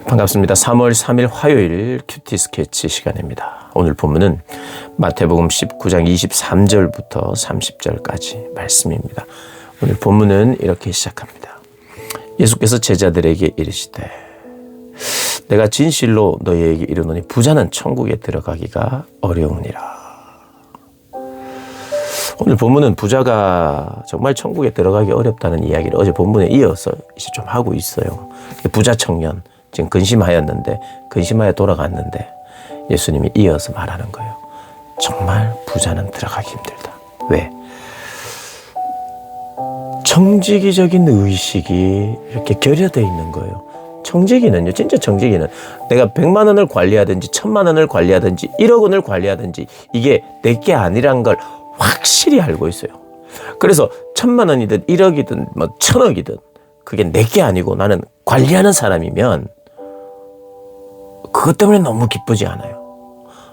반갑습니다. 3월 3일 화요일 큐티 스케치 시간입니다. 오늘 본문은 마태복음 19장 23절부터 30절까지 말씀입니다. 오늘 본문은 이렇게 시작합니다. 예수께서 제자들에게 이르시되 내가 진실로 너희에게 이르노니 부자는 천국에 들어가기가 어려우니라. 오늘 본문은 부자가 정말 천국에 들어가기 어렵다는 이야기를 어제 본문에 이어서 이제 좀 하고 있어요. 부자 청년 지금 근심하였는데 근심하여 돌아갔는데 예수님이 이어서 말하는 거예요. 정말 부자는 들어가기 힘들다. 왜? 정직이적인 의식이 이렇게 결여되어 있는 거예요. 정직이는요, 진짜 정직이는 내가 100만 원을 관리하든지 1000만 원을 관리하든지 1억 원을 관리하든지 이게 내게 아니란 걸 확실히 알고 있어요. 그래서 1000만 원이든 1억이든 뭐 1000억이든 그게 내게 아니고 나는 관리하는 사람이면 그것 때문에 너무 기쁘지 않아요.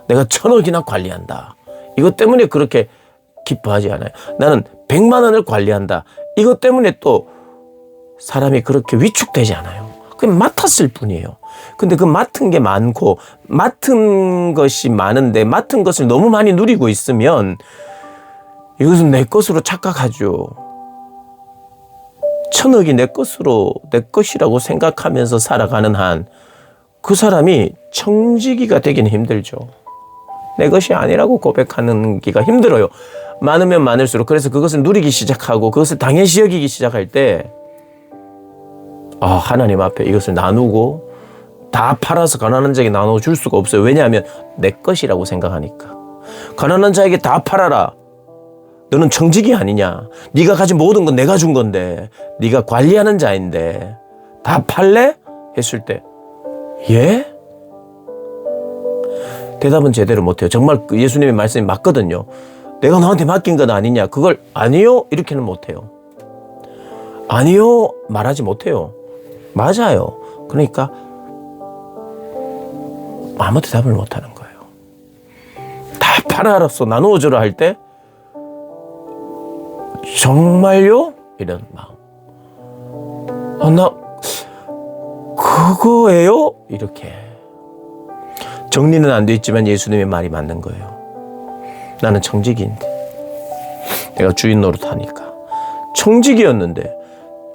내가 1000억이나 관리한다. 이것 때문에 그렇게 기뻐하지 않아요. 나는 100만 원을 관리한다. 이것 때문에 또 사람이 그렇게 위축되지 않아요. 그냥 맡았을 뿐이에요. 근데 그 맡은 게 많고 맡은 것이 많은데 맡은 것을 너무 많이 누리고 있으면 이것은 내 것으로 착각하죠. 1000억이 내 것이라고 생각하면서 살아가는 한 그 사람이 청지기가 되기는 힘들죠. 내 것이 아니라고 고백하기가 힘들어요. 많으면 많을수록. 그래서 그것을 누리기 시작하고 그것을 당연시 여기기 시작할 때 하나님 앞에 이것을 나누고 다 팔아서 가난한 자에게 나눠줄 수가 없어요. 왜냐하면 내 것이라고 생각하니까. 가난한 자에게 다 팔아라. 너는 청지기 아니냐. 네가 가진 모든 건 내가 준 건데 네가 관리하는 자인데 다 팔래? 했을 때 예? 대답은 제대로 못해요. 정말 예수님의 말씀이 맞거든요. 내가 너한테 맡긴 건 아니냐. 그걸 아니요 이렇게는 못해요. 아니요 말하지 못해요. 맞아요. 그러니까 아무 대답을 못하는 거예요. 다 팔아서 나누어주라 할 때 정말요? 이런 마음. 나 그거예요? 이렇게. 정리는 안 돼 있지만 예수님의 말이 맞는 거예요. 나는 청지기인데 내가 주인 노릇하니까. 청지기였는데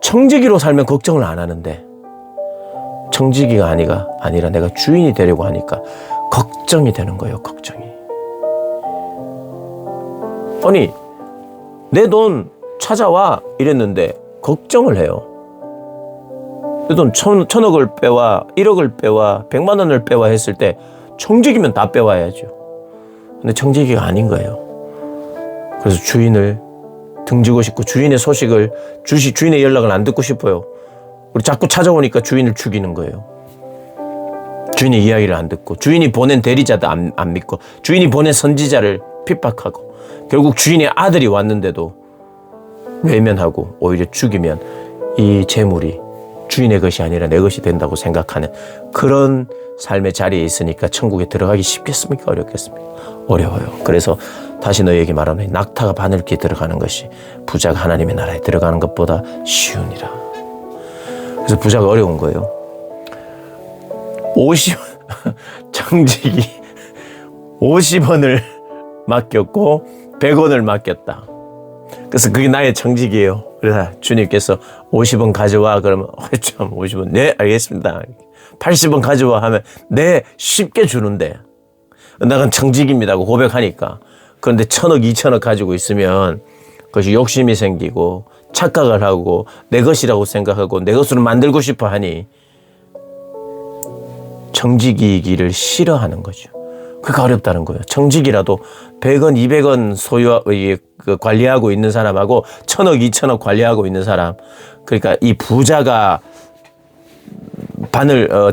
청지기로 살면 걱정을 안 하는데 청지기가 아니라 내가 주인이 되려고 하니까 걱정이 되는 거예요. 걱정이. 아니 내 돈 찾아와 이랬는데 걱정을 해요. 내 돈 1000억을 빼와 1억을 빼와 100만 원을 빼와 했을 때 청지기면 다 빼와야죠. 근데 청지기가 아닌 거예요. 그래서 주인을 등지고 싶고 주인의 소식을 주인의 연락을 안 듣고 싶어요. 우리 자꾸 찾아오니까 주인을 죽이는 거예요. 주인의 이야기를 안 듣고 주인이 보낸 대리자도 안 믿고 주인이 보낸 선지자를 핍박하고 결국 주인의 아들이 왔는데도 외면하고 오히려 죽이면 이 재물이 주인의 것이 아니라 내 것이 된다고 생각하는 그런 삶의 자리에 있으니까 천국에 들어가기 쉽겠습니까? 어렵겠습니까? 어려워요. 그래서 다시 너희에게 말하노니 낙타가 바늘귀에 들어가는 것이 부자가 하나님의 나라에 들어가는 것보다 쉬우니라. 그래서 부자가 어려운 거예요. 50 50원을 맡겼고 100원을 맡겼다. 그래서 그게 나의 청직이에요. 그래서 주님께서 50원 가져와 그러면 참 50원 네 알겠습니다. 80원 가져와 하면 네 쉽게 주는데 나는 청직입니다고 고백하니까. 그런데 1000억 2000억 가지고 있으면 그것이 욕심이 생기고 착각을 하고 내 것이라고 생각하고 내 것으로 만들고 싶어 하니 청직이기를 싫어하는 거죠. 그게 어렵다는 거예요. 청직이라도 100원, 200원 관리하고 있는 사람하고 1000억, 2000억 관리하고 있는 사람. 그러니까 이 부자가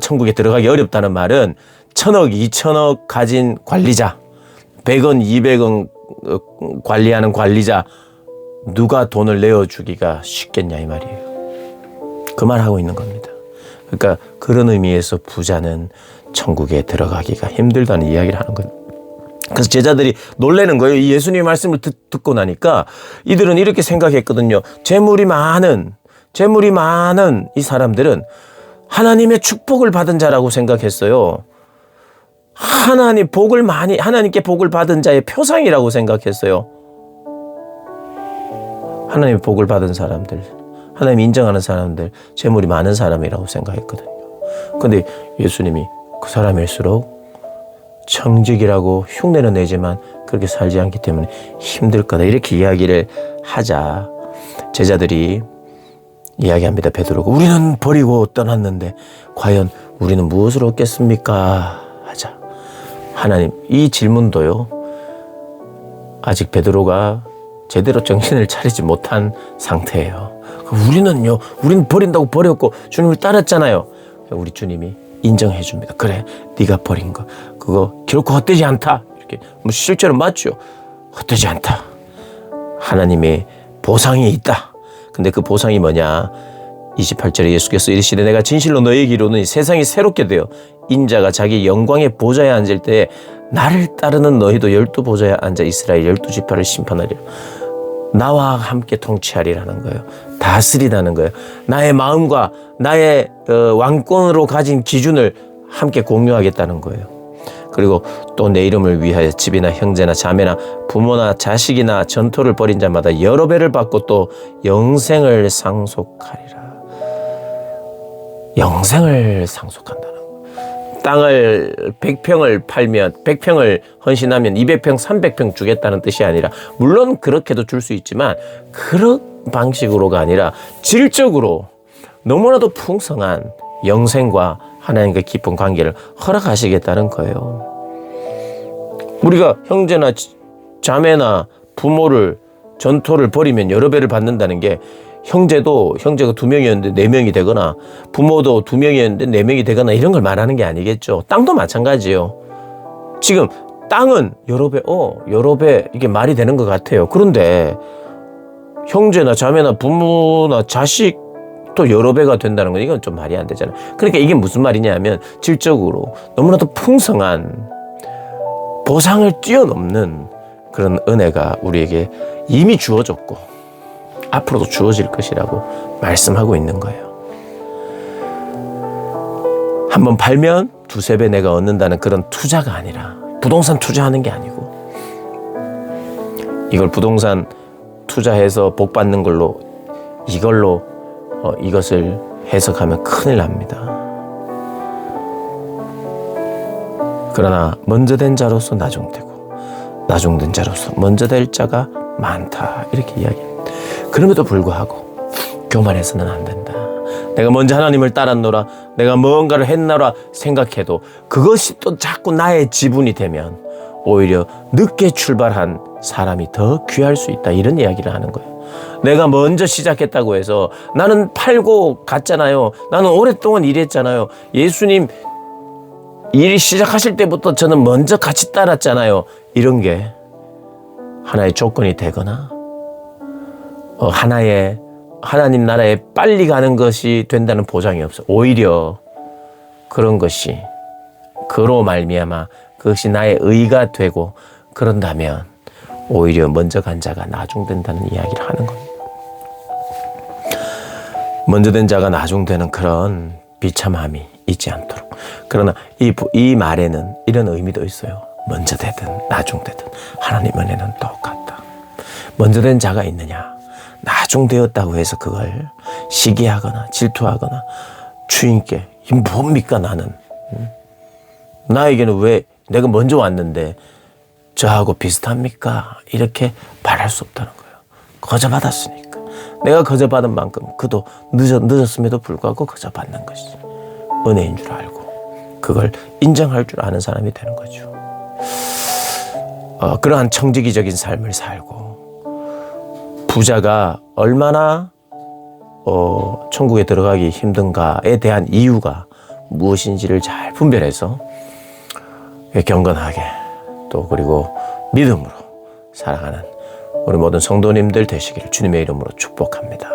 천국에 들어가기 어렵다는 말은 1000억, 2000억 가진 관리자, 100원, 200원 관리하는 관리자, 누가 돈을 내어주기가 쉽겠냐 이 말이에요. 그 말하고 있는 겁니다. 그러니까 그런 의미에서 부자는 천국에 들어가기가 힘들다는 이야기를 하는 거예요. 그래서 제자들이 놀라는 거예요. 이 예수님의 말씀을 듣고 나니까 이들은 이렇게 생각했거든요. 재물이 많은 이 사람들은 하나님의 축복을 받은 자라고 생각했어요. 하나님께 복을 받은 자의 표상이라고 생각했어요. 하나님의 복을 받은 사람들, 하나님 인정하는 사람들, 재물이 많은 사람이라고 생각했거든요. 근데 예수님이 그 사람일수록 청직이라고 흉내는 내지만 그렇게 살지 않기 때문에 힘들 거다, 이렇게 이야기를 하자 제자들이 이야기합니다. 베드로가 우리는 버리고 떠났는데 과연 우리는 무엇을 얻겠습니까? 하자. 하나님, 이 질문도요, 아직 베드로가 제대로 정신을 차리지 못한 상태예요. 우리는 버린다고 버렸고 주님을 따랐잖아요. 우리 주님이 인정해 줍니다. 그래, 네가 버린 거 그거 결코 헛되지 않다. 이렇게 실제로 맞죠. 헛되지 않다. 하나님의 보상이 있다. 근데 그 보상이 뭐냐? 28절에 예수께서 이르시되 내가 진실로 너희에게 이르노니 세상이 새롭게 되어 인자가 자기 영광의 보좌에 앉을 때에 나를 따르는 너희도 12보좌에 앉아 이스라엘 12지파를 심판하리라. 나와 함께 통치하리라는 거예요. 다스리라는 거예요. 나의 마음과 나의 왕권으로 가진 기준을 함께 공유하겠다는 거예요. 그리고 또 내 이름을 위하여 집이나 형제나 자매나 부모나 자식이나 전토를 벌인 자마다 여러 배를 받고 또 영생을 상속하리라. 영생을 상속한다는 거예요. 땅을 100평을 팔면 100평을 헌신하면 200평 300평 주겠다는 뜻이 아니라, 물론 그렇게도 줄 수 있지만 그런 방식으로가 아니라 질적으로 너무나도 풍성한 영생과 하나님과 깊은 관계를 허락하시겠다는 거예요. 우리가 형제나 자매나 부모를 전토를 벌이면 여러 배를 받는다는 게, 형제가 2명이었는데 4명이 되거나 부모도 2명이었는데 4명이 되거나 이런 걸 말하는 게 아니겠죠. 땅도 마찬가지예요. 지금 땅은 여러 배 이게 말이 되는 것 같아요. 그런데 형제나 자매나 부모나 자식도 여러 배가 된다는 건 이건 좀 말이 안 되잖아요. 그러니까 이게 무슨 말이냐면 질적으로 너무나도 풍성한 보상을 뛰어넘는 그런 은혜가 우리에게 이미 주어졌고 앞으로도 주어질 것이라고 말씀하고 있는 거예요. 한번 팔면 2-3배 내가 얻는다는 그런 투자가 아니라, 부동산 투자하는 게 아니고, 이걸 부동산 투자해서 복 받는 걸로 이것을 해석하면 큰일 납니다. 그러나 먼저 된 자로서 나중되고 나중된 자로서 먼저 될 자가 많다, 이렇게 이야기합니다. 그럼에도 불구하고 교만해서는 안 된다. 내가 먼저 하나님을 따랐노라, 내가 뭔가를 했노라 생각해도 그것이 또 자꾸 나의 지분이 되면 오히려 늦게 출발한 사람이 더 귀할 수 있다, 이런 이야기를 하는 거예요. 내가 먼저 시작했다고 해서 나는 팔고 갔잖아요. 나는 오랫동안 일했잖아요. 예수님 일 시작하실 때부터 저는 먼저 같이 따랐잖아요. 이런 게 하나의 조건이 되거나 하나님 나라에 빨리 가는 것이 된다는 보장이 없어. 오히려 그런 것이, 그로 말미암아 그것이 나의 의가 되고 그런다면 오히려 먼저 간 자가 나중된다는 이야기를 하는 겁니다. 먼저 된 자가 나중되는 그런 비참함이 있지 않도록. 그러나 이 말에는 이런 의미도 있어요. 먼저 되든 나중되든 하나님 은혜는 똑같다. 먼저 된 자가 있느냐, 나중되었다고 해서 그걸 시기하거나 질투하거나 주인께 이 뭡니까 나는, 나에게는 왜 내가 먼저 왔는데 저하고 비슷합니까? 이렇게 말할 수 없다는 거예요. 거저받았으니까. 내가 거저받은 만큼 그도 늦었음에도 불구하고 거저받는 것이 은혜인 줄 알고 그걸 인정할 줄 아는 사람이 되는 거죠. 그러한 청지기적인 삶을 살고 부자가 얼마나 천국에 들어가기 힘든가에 대한 이유가 무엇인지를 잘 분별해서 경건하게 또 그리고 믿음으로 살아가는 우리 모든 성도님들 되시기를 주님의 이름으로 축복합니다.